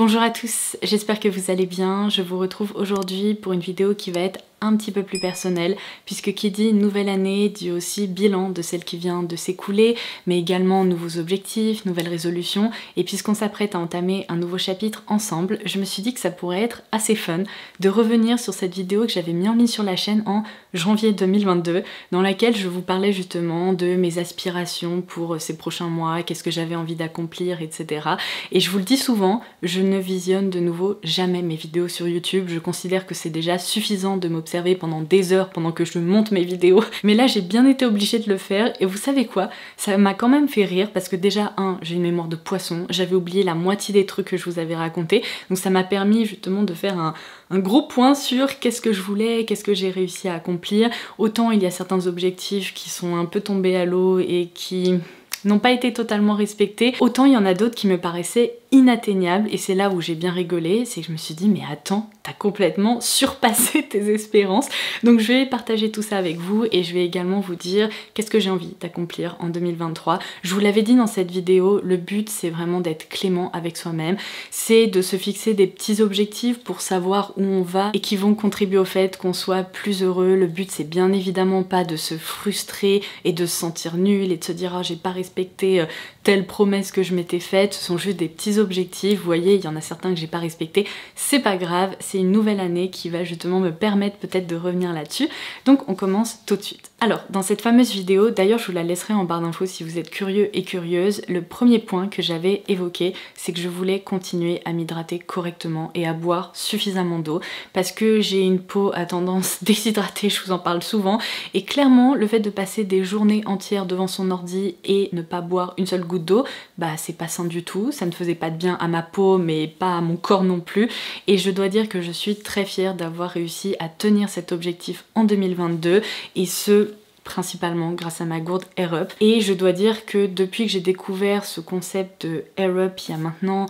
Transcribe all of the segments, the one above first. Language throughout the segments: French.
Bonjour à tous, j'espère que vous allez bien. Je vous retrouve aujourd'hui pour une vidéo qui va être un petit peu plus personnelle, puisque qui dit nouvelle année dit aussi bilan de celle qui vient de s'écouler, mais également nouveaux objectifs, nouvelles résolutions. Et puisqu'on s'apprête à entamer un nouveau chapitre ensemble, je me suis dit que ça pourrait être assez fun de revenir sur cette vidéo que j'avais mis en ligne sur la chaîne en janvier 2022, dans laquelle je vous parlais justement de mes aspirations pour ces prochains mois, qu'est-ce que j'avais envie d'accomplir, etc. Et je vous le dis souvent, je ne visionne de nouveau jamais mes vidéos sur YouTube. Je considère que c'est déjà suffisant de m'observer pendant des heures pendant que je monte mes vidéos. Mais là, j'ai bien été obligée de le faire. Et vous savez quoi? Ça m'a quand même fait rire parce que déjà, j'ai une mémoire de poisson. J'avais oublié la moitié des trucs que je vous avais racontés. Donc ça m'a permis justement de faire un gros point sur qu'est-ce que je voulais, qu'est-ce que j'ai réussi à accomplir. Autant il y a certains objectifs qui sont un peu tombés à l'eau et qui n'ont pas été totalement respectés, autant il y en a d'autres qui me paraissaient inatteignables, et c'est là où j'ai bien rigolé, c'est que je me suis dit mais attends, t'as complètement surpassé tes espérances. Donc je vais partager tout ça avec vous et je vais également vous dire qu'est-ce que j'ai envie d'accomplir en 2023. Je vous l'avais dit dans cette vidéo, le but c'est vraiment d'être clément avec soi-même, c'est de se fixer des petits objectifs pour savoir où on va et qui vont contribuer au fait qu'on soit plus heureux. Le but c'est bien évidemment pas de se frustrer et de se sentir nul et de se dire j'ai pas respecté telle promesse que je m'étais faite. Ce sont juste des petits objectifs, vous voyez, il y en a certains que j'ai pas respectés, c'est pas grave, c'est une nouvelle année qui va justement me permettre peut-être de revenir là-dessus. Donc on commence tout de suite. Alors, dans cette fameuse vidéo, d'ailleurs je vous la laisserai en barre d'infos si vous êtes curieux et curieuse, le premier point que j'avais évoqué, c'est que je voulais continuer à m'hydrater correctement et à boire suffisamment d'eau, parce que j'ai une peau à tendance déshydratée, je vous en parle souvent, et clairement le fait de passer des journées entières devant son ordi et ne pas boire une seule goutte d'eau, bah c'est pas sain du tout, ça ne faisait pas de bien à ma peau mais pas à mon corps non plus, et je dois dire que je suis très fière d'avoir réussi à tenir cet objectif en 2022, et ce principalement grâce à ma gourde Air Up. Et je dois dire que depuis que j'ai découvert ce concept de Air Up il y a maintenant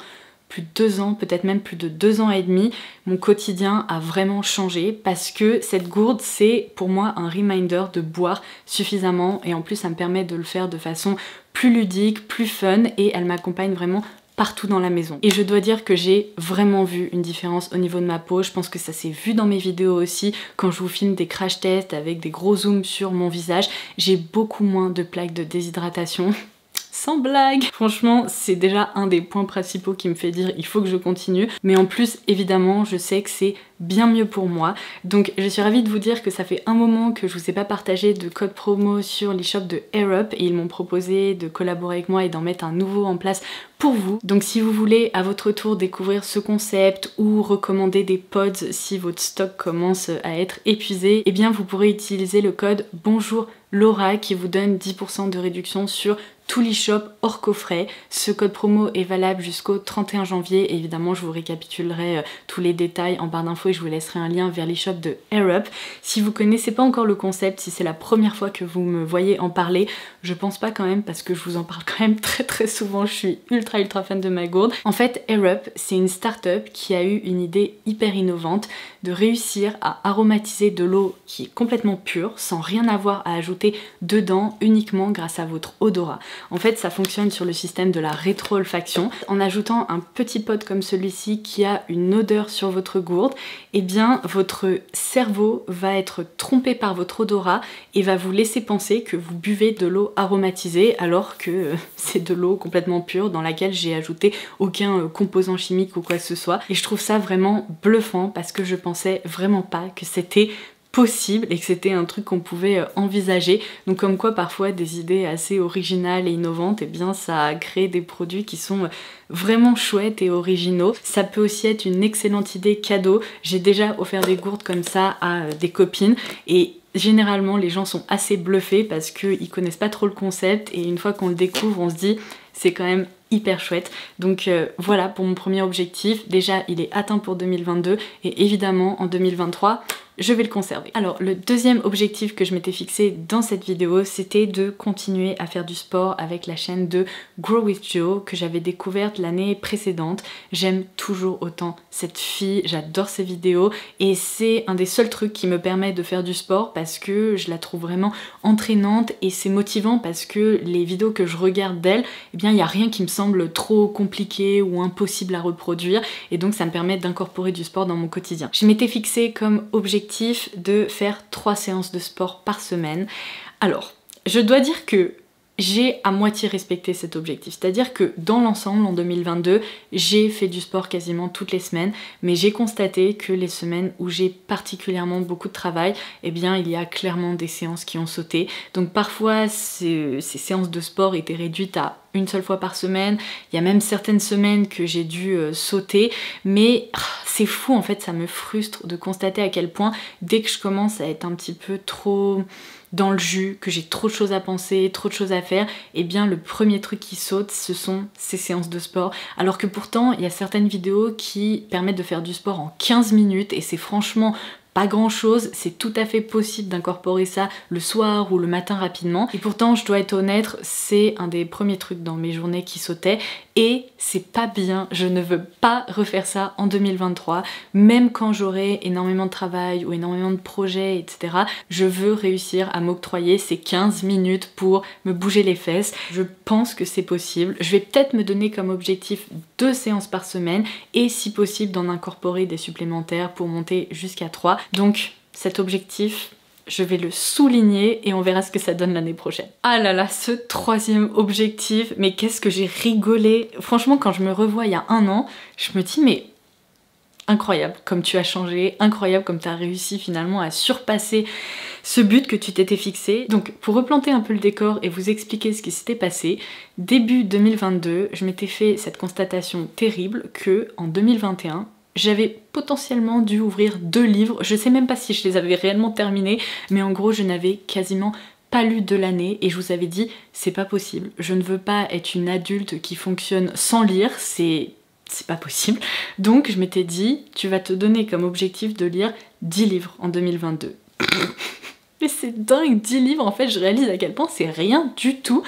plus de 2 ans, peut-être même plus de 2 ans et demi, mon quotidien a vraiment changé parce que cette gourde c'est pour moi un reminder de boire suffisamment, et en plus ça me permet de le faire de façon plus ludique, plus fun, et elle m'accompagne vraiment partout dans la maison. Et je dois dire que j'ai vraiment vu une différence au niveau de ma peau. Je pense que ça s'est vu dans mes vidéos aussi, quand je vous filme des crash tests avec des gros zooms sur mon visage. J'ai beaucoup moins de plaques de déshydratation. Sans blague! Franchement, c'est déjà un des points principaux qui me fait dire il faut que je continue. Mais en plus, évidemment, je sais que c'est bien mieux pour moi. Donc je suis ravie de vous dire que ça fait un moment que je vous ai pas partagé de code promo sur l'e-shop de Air Up, et ils m'ont proposé de collaborer avec moi et d'en mettre un nouveau en place pour vous. Donc si vous voulez à votre tour découvrir ce concept ou recommander des pods si votre stock commence à être épuisé, eh bien vous pourrez utiliser le code Bonjour Laura qui vous donne 10% de réduction sur tout l'e-shop hors coffret. Ce code promo est valable jusqu'au 31 janvier. Et évidemment, je vous récapitulerai tous les détails en barre d'infos et je vous laisserai un lien vers l'e-shop de Air Up. Si vous connaissez pas encore le concept, si c'est la première fois que vous me voyez en parler, je pense pas quand même parce que je vous en parle quand même très souvent. Je suis ultra fan de ma gourde. En fait, Air Up, c'est une start-up qui a eu une idée hyper innovante de réussir à aromatiser de l'eau qui est complètement pure, sans rien avoir à ajouter dedans, uniquement grâce à votre odorat. En fait, ça fonctionne sur le système de la rétro-olfaction. En ajoutant un petit pod comme celui-ci qui a une odeur sur votre gourde, eh bien votre cerveau va être trompé par votre odorat et va vous laisser penser que vous buvez de l'eau aromatisée alors que c'est de l'eau complètement pure dans laquelle j'ai ajouté aucun composant chimique ou quoi que ce soit. Et je trouve ça vraiment bluffant parce que je pensais vraiment pas que c'était possible et que c'était un truc qu'on pouvait envisager. Donc comme quoi parfois des idées assez originales et innovantes, et bien ça crée des produits qui sont vraiment chouettes et originaux. Ça peut aussi être une excellente idée cadeau. J'ai déjà offert des gourdes comme ça à des copines et généralement les gens sont assez bluffés parce qu'ils connaissent pas trop le concept, et une fois qu'on le découvre on se dit c'est quand même hyper chouette. Donc voilà pour mon premier objectif. Déjà il est atteint pour 2022 et évidemment en 2023 je vais le conserver. Alors le deuxième objectif que je m'étais fixé dans cette vidéo, c'était de continuer à faire du sport avec la chaîne de Grow with Jo que j'avais découverte l'année précédente. J'aime toujours autant cette fille, j'adore ses vidéos et c'est un des seuls trucs qui me permet de faire du sport parce que je la trouve vraiment entraînante et c'est motivant parce que les vidéos que je regarde d'elle, eh bien il n'y a rien qui me semble trop compliqué ou impossible à reproduire et donc ça me permet d'incorporer du sport dans mon quotidien. Je m'étais fixé comme objectif de faire 3 séances de sport par semaine. Alors, je dois dire que j'ai à moitié respecté cet objectif, c'est-à-dire que dans l'ensemble, en 2022, j'ai fait du sport quasiment toutes les semaines, mais j'ai constaté que les semaines où j'ai particulièrement beaucoup de travail, eh bien il y a clairement des séances qui ont sauté. Donc parfois, ces séances de sport étaient réduites à une seule fois par semaine, il y a même certaines semaines que j'ai dû sauter, mais c'est fou en fait, ça me frustre de constater à quel point dès que je commence à être un petit peu trop dans le jus, que j'ai trop de choses à penser, trop de choses à faire, et bien le premier truc qui saute, ce sont ces séances de sport. Alors que pourtant, il y a certaines vidéos qui permettent de faire du sport en 15 minutes, et c'est franchement pas grand chose, c'est tout à fait possible d'incorporer ça le soir ou le matin rapidement. Et pourtant, je dois être honnête, c'est un des premiers trucs dans mes journées qui sautait et c'est pas bien, je ne veux pas refaire ça en 2023. Même quand j'aurai énormément de travail ou énormément de projets, etc. Je veux réussir à m'octroyer ces 15 minutes pour me bouger les fesses. Je pense que c'est possible. Je vais peut-être me donner comme objectif 2 séances par semaine et si possible d'en incorporer des supplémentaires pour monter jusqu'à 3. Donc cet objectif, je vais le souligner et on verra ce que ça donne l'année prochaine. Ah là là, ce 3e objectif, mais qu'est-ce que j'ai rigolé. Franchement, quand je me revois il y a 1 an, je me dis mais incroyable comme tu as changé, incroyable comme tu as réussi finalement à surpasser ce but que tu t'étais fixé. Donc pour replanter un peu le décor et vous expliquer ce qui s'était passé, début 2022, je m'étais fait cette constatation terrible que en 2021, j'avais potentiellement dû ouvrir 2 livres, je sais même pas si je les avais réellement terminés, mais en gros je n'avais quasiment pas lu de l'année et je vous avais dit c'est pas possible, je ne veux pas être une adulte qui fonctionne sans lire, c'est pas possible. Donc je m'étais dit tu vas te donner comme objectif de lire 10 livres en 2022. Mais c'est dingue, 10 livres, en fait je réalise à quel point c'est rien du tout.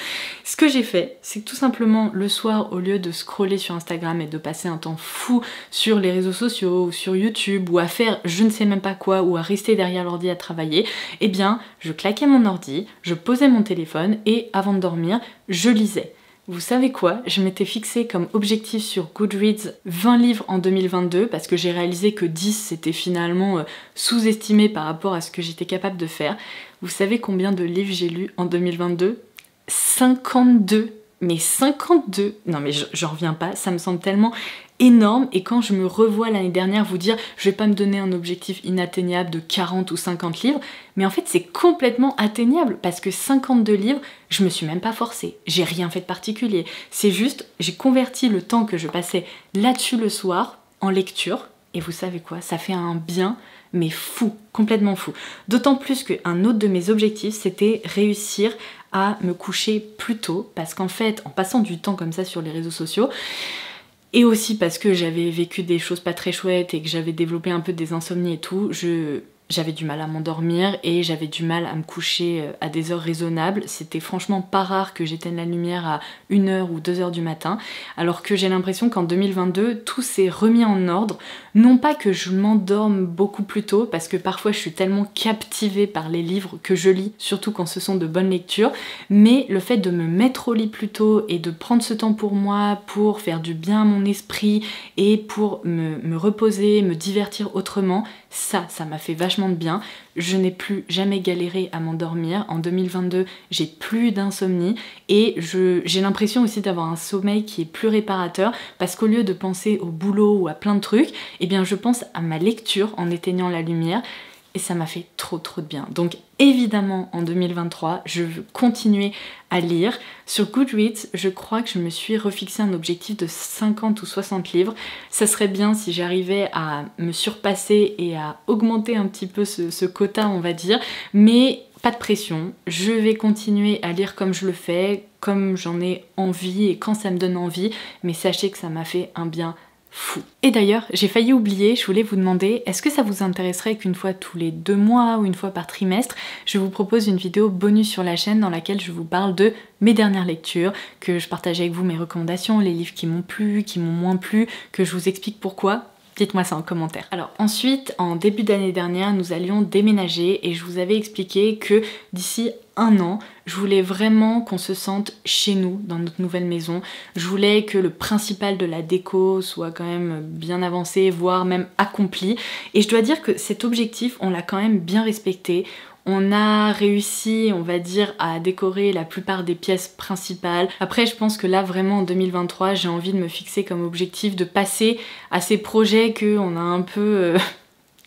Ce que j'ai fait, c'est que tout simplement le soir, au lieu de scroller sur Instagram et de passer un temps fou sur les réseaux sociaux ou sur YouTube ou à faire je ne sais même pas quoi ou à rester derrière l'ordi à travailler, eh bien je claquais mon ordi, je posais mon téléphone et avant de dormir, je lisais. Vous savez quoi? Je m'étais fixé comme objectif sur Goodreads 20 livres en 2022 parce que j'ai réalisé que 10 c'était finalement sous-estimé par rapport à ce que j'étais capable de faire. Vous savez combien de livres j'ai lus en 2022? 52! Mais 52! Non mais j'en reviens pas, ça me semble tellement énorme et quand je me revois l'année dernière vous dire je vais pas me donner un objectif inatteignable de 40 ou 50 livres, mais en fait c'est complètement atteignable parce que 52 livres, je me suis même pas forcée, j'ai rien fait de particulier, c'est juste j'ai converti le temps que je passais là-dessus le soir en lecture et vous savez quoi, ça fait un bien mais fou, complètement fou. D'autant plus qu'un autre de mes objectifs c'était réussir à me coucher plus tôt parce qu'en fait en passant du temps comme ça sur les réseaux sociaux et aussi parce que j'avais vécu des choses pas très chouettes et que j'avais développé un peu des insomnies et tout, j'avais du mal à m'endormir et j'avais du mal à me coucher à des heures raisonnables. C'était franchement pas rare que j'éteigne la lumière à 1h ou 2h du matin, alors que j'ai l'impression qu'en 2022, tout s'est remis en ordre. Non pas que je m'endorme beaucoup plus tôt, parce que parfois je suis tellement captivée par les livres que je lis, surtout quand ce sont de bonnes lectures, mais le fait de me mettre au lit plus tôt et de prendre ce temps pour moi, pour faire du bien à mon esprit et pour me reposer, me divertir autrement, ça m'a fait vachement de bien. Je n'ai plus jamais galéré à m'endormir. En 2022, j'ai plus d'insomnie et j'ai l'impression aussi d'avoir un sommeil qui est plus réparateur parce qu'au lieu de penser au boulot ou à plein de trucs, eh bien je pense à ma lecture en éteignant la lumière et ça m'a fait trop de bien. Donc évidemment en 2023, je veux continuer à lire. Sur Goodreads, je crois que je me suis refixé un objectif de 50 ou 60 livres. Ça serait bien si j'arrivais à me surpasser et à augmenter un petit peu ce quota, on va dire, mais pas de pression. Je vais continuer à lire comme je le fais, comme j'en ai envie et quand ça me donne envie, mais sachez que ça m'a fait un bien fou. Et d'ailleurs, j'ai failli oublier, je voulais vous demander, est-ce que ça vous intéresserait qu'une fois tous les 2 mois ou une fois par trimestre, je vous propose une vidéo bonus sur la chaîne dans laquelle je vous parle de mes dernières lectures, que je partage avec vous mes recommandations, les livres qui m'ont plu, qui m'ont moins plu, que je vous explique pourquoi. Dites-moi ça en commentaire. Alors ensuite, en début d'année dernière, nous allions déménager et je vous avais expliqué que d'ici 1 an, je voulais vraiment qu'on se sente chez nous, dans notre nouvelle maison. Je voulais que le principal de la déco soit quand même bien avancé, voire même accompli. Et je dois dire que cet objectif, on l'a quand même bien respecté. On a réussi, on va dire, à décorer la plupart des pièces principales. Après, je pense que là, vraiment, en 2023, j'ai envie de me fixer comme objectif de passer à ces projets qu'on a un peu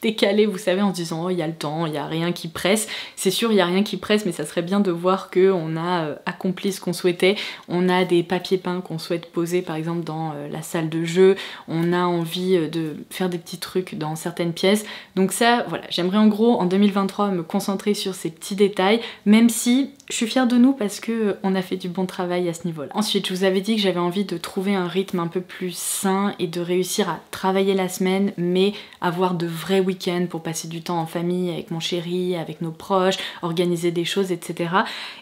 décalé, vous savez, en se disant oh il y a le temps, il y a rien qui presse. C'est sûr il y a rien qui presse, mais ça serait bien de voir que on a accompli ce qu'on souhaitait. On a des papiers peints qu'on souhaite poser par exemple dans la salle de jeu, on a envie de faire des petits trucs dans certaines pièces. Donc ça voilà, j'aimerais en gros en 2023 me concentrer sur ces petits détails, même si je suis fière de nous parce que on a fait du bon travail à ce niveau-là. Ensuite, je vous avais dit que j'avais envie de trouver un rythme un peu plus sain et de réussir à travailler la semaine, mais avoir de vrais week-ends pour passer du temps en famille, avec mon chéri, avec nos proches, organiser des choses, etc.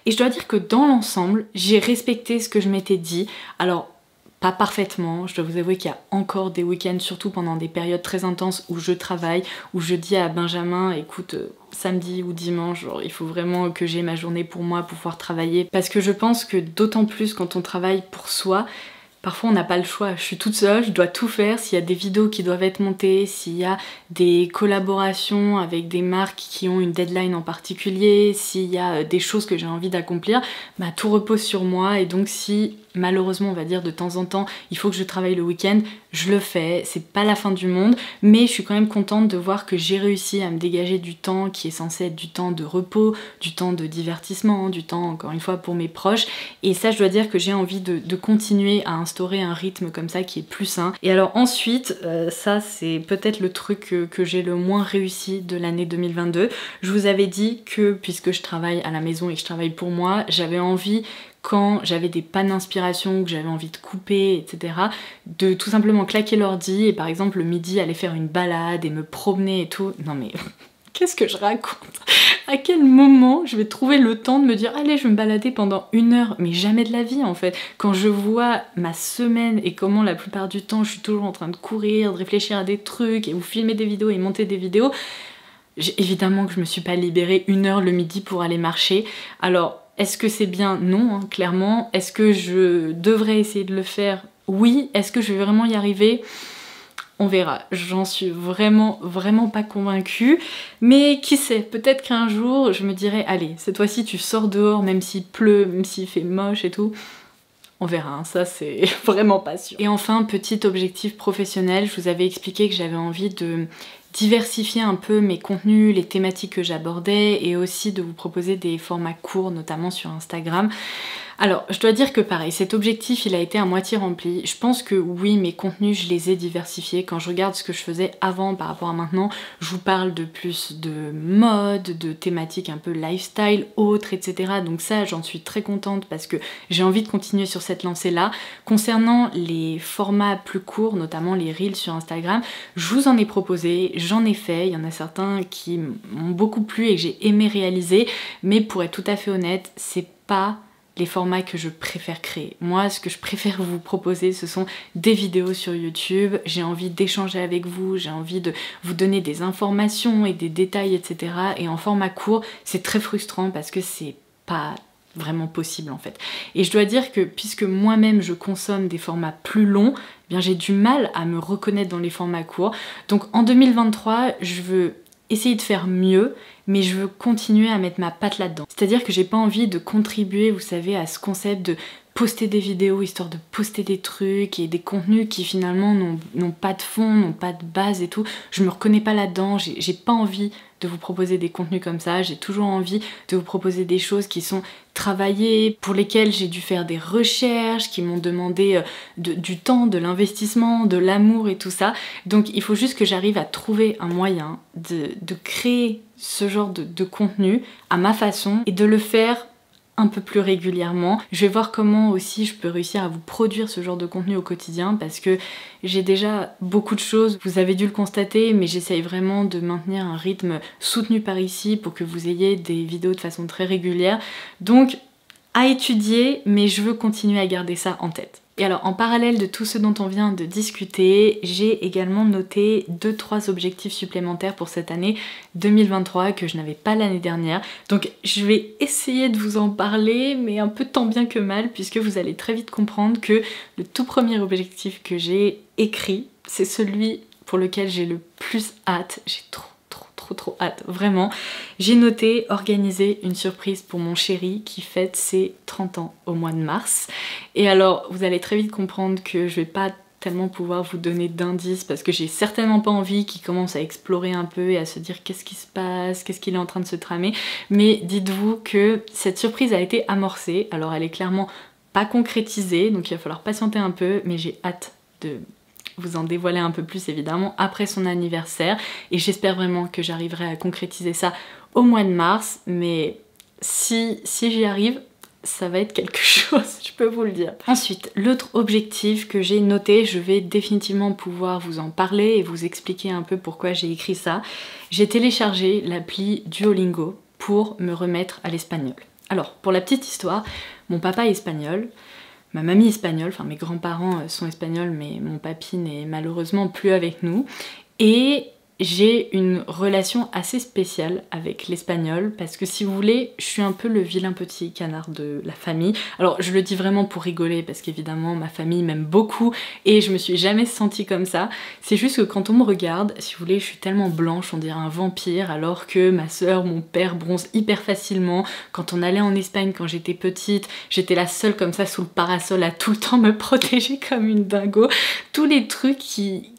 Et je dois dire que dans l'ensemble, j'ai respecté ce que je m'étais dit. Alors, pas parfaitement, je dois vous avouer qu'il y a encore des week-ends, surtout pendant des périodes très intenses où je travaille, où je dis à Benjamin, écoute, samedi ou dimanche, genre, il faut vraiment que j'ai ma journée pour moi, pour pouvoir travailler, parce que je pense que d'autant plus quand on travaille pour soi, parfois on n'a pas le choix, je suis toute seule, je dois tout faire, s'il y a des vidéos qui doivent être montées, s'il y a des collaborations avec des marques qui ont une deadline en particulier, s'il y a des choses que j'ai envie d'accomplir, bah tout repose sur moi et donc si malheureusement on va dire de temps en temps il faut que je travaille le week-end, je le fais, c'est pas la fin du monde, mais je suis quand même contente de voir que j'ai réussi à me dégager du temps qui est censé être du temps de repos, du temps de divertissement, du temps encore une fois pour mes proches, et ça je dois dire que j'ai envie de continuer à instaurer un rythme comme ça qui est plus sain. Et alors ensuite, ça c'est peut-être le truc que j'ai le moins réussi de l'année 2022, je vous avais dit que puisque je travaille à la maison et que je travaille pour moi, j'avais envie quand j'avais des pannes d'inspiration, que j'avais envie de couper, etc., de tout simplement claquer l'ordi et par exemple le midi aller faire une balade et me promener et tout. Non mais qu'est-ce que je raconte? À quel moment je vais trouver le temps de me dire allez je vais me balader pendant 1 heure? Mais jamais de la vie en fait. Quand je vois ma semaine et comment la plupart du temps je suis toujours en train de courir, de réfléchir à des trucs et ou filmer des vidéos et monter des vidéos, évidemment que je me suis pas libérée 1 heure le midi pour aller marcher. Alors est-ce que c'est bien? Non, hein, clairement. Est-ce que je devrais essayer de le faire? Oui. Est-ce que je vais vraiment y arriver? On verra. J'en suis vraiment pas convaincue. Mais qui sait, peut-être qu'un jour, je me dirai, allez, cette fois-ci tu sors dehors, même s'il pleut, même s'il fait moche et tout. On verra, hein, ça c'est vraiment pas sûr. Et enfin, petit objectif professionnel, je vous avais expliqué que j'avais envie de diversifier un peu mes contenus, les thématiques que j'abordais et aussi de vous proposer des formats courts, notamment sur Instagram. Alors, je dois dire que pareil, cet objectif, il a été à moitié rempli. Je pense que oui, mes contenus, je les ai diversifiés. Quand je regarde ce que je faisais avant par rapport à maintenant, je vous parle de plus de mode, de thématiques un peu lifestyle, autres, etc. Donc ça, j'en suis très contente parce que j'ai envie de continuer sur cette lancée-là. Concernant les formats plus courts, notamment les reels sur Instagram, je vous en ai proposé, j'en ai fait. Il y en a certains qui m'ont beaucoup plu et que j'ai aimé réaliser. Mais pour être tout à fait honnête, c'est pas les formats que je préfère créer. Moi, ce que je préfère vous proposer, ce sont des vidéos sur YouTube. J'ai envie d'échanger avec vous, j'ai envie de vous donner des informations et des détails, etc. Et en format court, c'est très frustrant parce que c'est pas vraiment possible en fait. Et je dois dire que puisque moi-même je consomme des formats plus longs, eh bien j'ai du mal à me reconnaître dans les formats courts. Donc en 2023, je veux essayer de faire mieux, mais je veux continuer à mettre ma patte là-dedans. C'est-à-dire que j'ai pas envie de contribuer, vous savez, à ce concept de poster des vidéos histoire de poster des trucs et des contenus qui finalement n'ont pas de fond, n'ont pas de base et tout. Je me reconnais pas là-dedans, j'ai pas envie de vous proposer des contenus comme ça, j'ai toujours envie de vous proposer des choses qui sont travaillées, pour lesquelles j'ai dû faire des recherches, qui m'ont demandé du temps, de l'investissement, de l'amour et tout ça. Donc il faut juste que j'arrive à trouver un moyen de créer ce genre de contenu à ma façon et de le faire un peu plus régulièrement. Je vais voir comment aussi je peux réussir à vous produire ce genre de contenu au quotidien parce que j'ai déjà beaucoup de choses, vous avez dû le constater, mais j'essaye vraiment de maintenir un rythme soutenu par ici pour que vous ayez des vidéos de façon très régulière. Donc à étudier, mais je veux continuer à garder ça en tête. Et alors en parallèle de tout ce dont on vient de discuter, j'ai également noté 2-3 objectifs supplémentaires pour cette année 2023 que je n'avais pas l'année dernière. Donc je vais essayer de vous en parler, mais un peu tant bien que mal, puisque vous allez très vite comprendre que le tout premier objectif que j'ai écrit, c'est celui pour lequel j'ai le plus hâte. J'ai trop hâte, vraiment. J'ai noté organiser une surprise pour mon chéri qui fête ses 30 ans au mois de mars. Et alors, vous allez très vite comprendre que je vais pas tellement pouvoir vous donner d'indices parce que j'ai certainement pas envie qu'il commence à explorer un peu et à se dire qu'est-ce qui se passe, qu'est-ce qu'il est en train de se tramer. Mais dites-vous que cette surprise a été amorcée, alors elle est clairement pas concrétisée, donc il va falloir patienter un peu, mais j'ai hâte de vous en dévoiler un peu plus évidemment après son anniversaire et j'espère vraiment que j'arriverai à concrétiser ça au mois de mars, mais si j'y arrive, ça va être quelque chose, je peux vous le dire. Ensuite, l'autre objectif que j'ai noté, je vais définitivement pouvoir vous en parler et vous expliquer un peu pourquoi j'ai écrit ça. J'ai téléchargé l'appli Duolingo pour me remettre à l'espagnol. Alors, pour la petite histoire, mon papa est espagnol, ma mamie est espagnole, enfin mes grands-parents sont espagnols, mais mon papy n'est malheureusement plus avec nous. Et j'ai une relation assez spéciale avec l'espagnol parce que si vous voulez, je suis un peu le vilain petit canard de la famille. Alors je le dis vraiment pour rigoler parce qu'évidemment ma famille m'aime beaucoup et je me suis jamais sentie comme ça. C'est juste que quand on me regarde, si vous voulez, je suis tellement blanche, on dirait un vampire, alors que ma soeur, mon père bronzent hyper facilement. Quand on allait en Espagne quand j'étais petite, j'étais la seule comme ça sous le parasol à tout le temps me protéger comme une dingo. Tous les trucs qui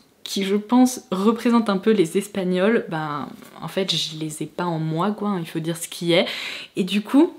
je pense représentent un peu les Espagnols, ben en fait je les ai pas en moi quoi, hein, il faut dire ce qui est. Et du coup,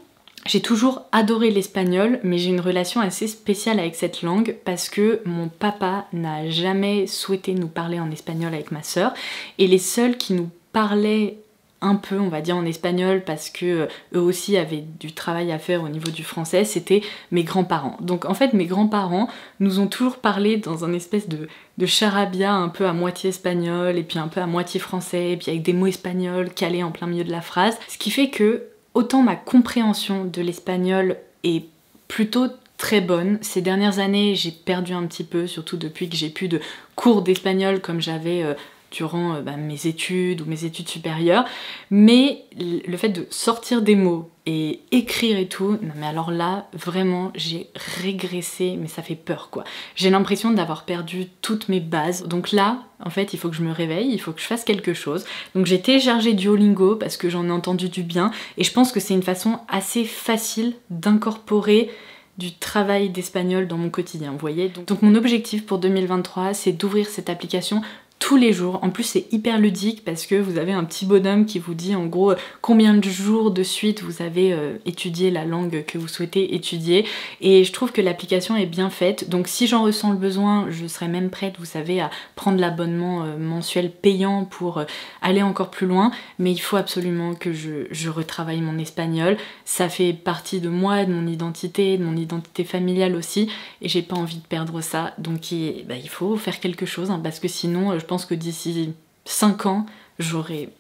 j'ai toujours adoré l'espagnol, mais j'ai une relation assez spéciale avec cette langue parce que mon papa n'a jamais souhaité nous parler en espagnol avec ma sœur et les seuls qui nous parlaient un peu, on va dire, en espagnol parce que eux aussi avaient du travail à faire au niveau du français, c'était mes grands-parents. Donc en fait, mes grands-parents nous ont toujours parlé dans un espèce de charabia un peu à moitié espagnol et puis un peu à moitié français, et puis avec des mots espagnols calés en plein milieu de la phrase. Ce qui fait que autant ma compréhension de l'espagnol est plutôt très bonne. Ces dernières années, j'ai perdu un petit peu, surtout depuis que j'ai plus de cours d'espagnol comme j'avais durant mes études ou mes études supérieures, mais le fait de sortir des mots et écrire et tout, non mais alors là, vraiment, j'ai régressé, mais ça fait peur quoi. J'ai l'impression d'avoir perdu toutes mes bases, donc là, en fait, il faut que je me réveille, il faut que je fasse quelque chose. Donc j'ai téléchargé Duolingo parce que j'en ai entendu du bien, et je pense que c'est une façon assez facile d'incorporer du travail d'espagnol dans mon quotidien, vous voyez. Donc mon objectif pour 2023, c'est d'ouvrir cette application tous les jours. En plus c'est hyper ludique parce que vous avez un petit bonhomme qui vous dit en gros combien de jours de suite vous avez étudié la langue que vous souhaitez étudier, et je trouve que l'application est bien faite. Donc si j'en ressens le besoin, je serais même prête, vous savez, à prendre l'abonnement mensuel payant pour aller encore plus loin, mais il faut absolument que je retravaille mon espagnol. Ça fait partie de moi, de mon identité familiale aussi, et j'ai pas envie de perdre ça, donc il faut faire quelque chose hein, parce que sinon je pense que d'ici 5 ans, j'aurai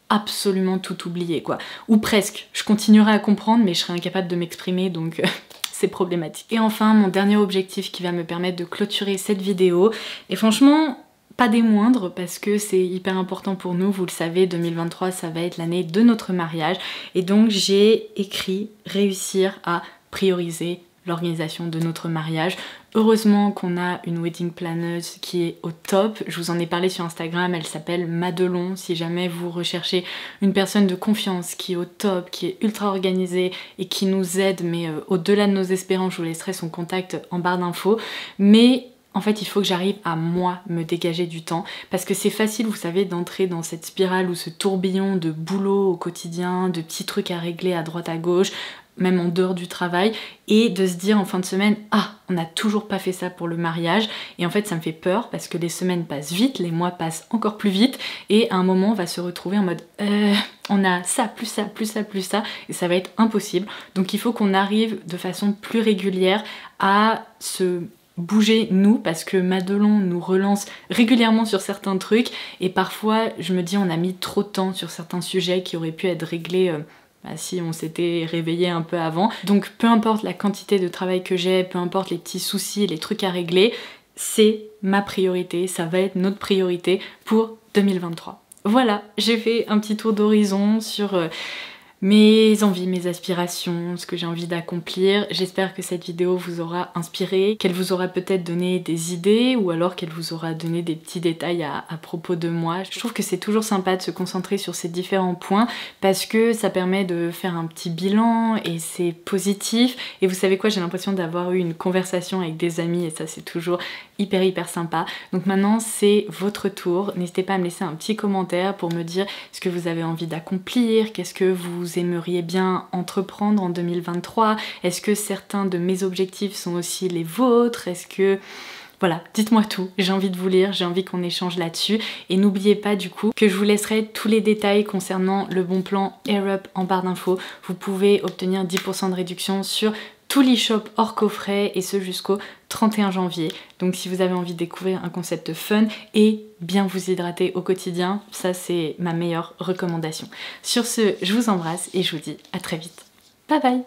absolument tout oublié quoi. Ou presque. Je continuerai à comprendre, mais je serai incapable de m'exprimer, donc c'est problématique. Et enfin, mon dernier objectif qui va me permettre de clôturer cette vidéo, et franchement, pas des moindres, parce que c'est hyper important pour nous, vous le savez, 2023, ça va être l'année de notre mariage, et donc j'ai écrit réussir à prioriser l'organisation de notre mariage. Heureusement qu'on a une wedding planeuse qui est au top, je vous en ai parlé sur Instagram, elle s'appelle Madelon. Si jamais vous recherchez une personne de confiance qui est au top, qui est ultra organisée et qui nous aide, mais au-delà de nos espérances, je vous laisserai son contact en barre d'infos. Mais en fait, il faut que j'arrive à moi me dégager du temps parce que c'est facile, vous savez, d'entrer dans cette spirale ou ce tourbillon de boulot au quotidien, de petits trucs à régler à droite à gauche, même en dehors du travail, et de se dire en fin de semaine, ah, on n'a toujours pas fait ça pour le mariage, et en fait ça me fait peur parce que les semaines passent vite, les mois passent encore plus vite, et à un moment on va se retrouver en mode on a ça, plus ça, plus ça, plus ça, et ça va être impossible. Donc il faut qu'on arrive de façon plus régulière à se bouger nous, parce que Madelon nous relance régulièrement sur certains trucs, et parfois je me dis on a mis trop de temps sur certains sujets qui auraient pu être réglés si on s'était réveillé un peu avant. Donc peu importe la quantité de travail que j'ai, peu importe les petits soucis, les trucs à régler, c'est ma priorité, ça va être notre priorité pour 2023. Voilà, j'ai fait un petit tour d'horizon sur mes envies, mes aspirations, ce que j'ai envie d'accomplir. J'espère que cette vidéo vous aura inspiré, qu'elle vous aura peut-être donné des idées ou alors qu'elle vous aura donné des petits détails à propos de moi. Je trouve que c'est toujours sympa de se concentrer sur ces différents points parce que ça permet de faire un petit bilan et c'est positif. Et vous savez quoi, j'ai l'impression d'avoir eu une conversation avec des amis et ça c'est toujours hyper sympa. Donc maintenant c'est votre tour. N'hésitez pas à me laisser un petit commentaire pour me dire ce que vous avez envie d'accomplir, qu'est-ce que vous aimeriez bien entreprendre en 2023, est-ce que certains de mes objectifs sont aussi les vôtres, est-ce que... Voilà, dites-moi tout, j'ai envie de vous lire, j'ai envie qu'on échange là-dessus. Et n'oubliez pas du coup que je vous laisserai tous les détails concernant le bon plan Air Up en barre d'infos. Vous pouvez obtenir 10% de réduction sur tout l'e-shop hors coffret et ce jusqu'au 31 janvier. Donc si vous avez envie de découvrir un concept fun et bien vous hydrater au quotidien, ça c'est ma meilleure recommandation. Sur ce, je vous embrasse et je vous dis à très vite. Bye bye!